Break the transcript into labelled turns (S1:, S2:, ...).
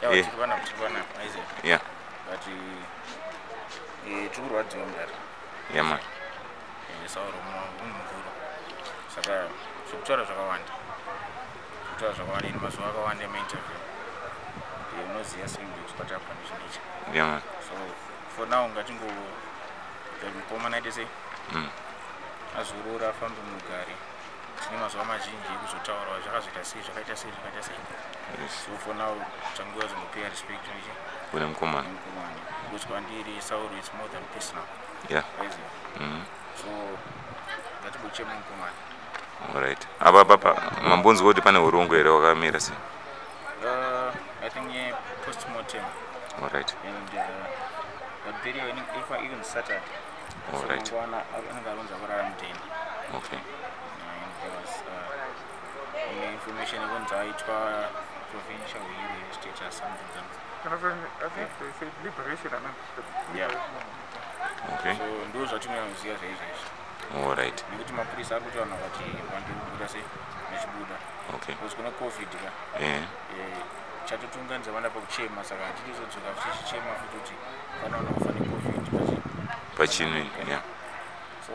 S1: Yeah. Yeah.
S2: But tikurwadziwa mudare.
S1: Yeah, man.
S2: Sauro mukuru. Saka zvekutaura zvakawanda. Ine mazuva akawanda emainterview. Unoziva Springboks kuti apa nezvinichi.
S1: Yeah, man.
S2: So for now mukomana aite sei? Azorora afambe mugare. Tine mazuva mazhinji ekuzotaurawo zvakazoita sei. So for now changuva zvinopea respect nechi.
S1: Kune mukomana.
S2: Because kwandiri Sauro is more than personal.
S1: Yeah.
S2: So ngatibuche mukomana.
S1: Alright. Apa mambonzi kuti pane urungu here wakamira sei?
S2: I think post-mortem.
S1: Alright.
S2: And but video if I even started.
S1: Alright.
S2: So
S1: okay.
S2: And there was information about provincial area status something.
S3: I think they said liberation and
S2: yeah.
S1: Okay.
S2: So those are two things.
S1: Alright. Okay.
S2: Because kuna COVID chatotunganidza vana pakuchema saka hatitizodzoka tichichema futi kuti vana vanofane COVID
S1: pachino. Yeah.
S2: So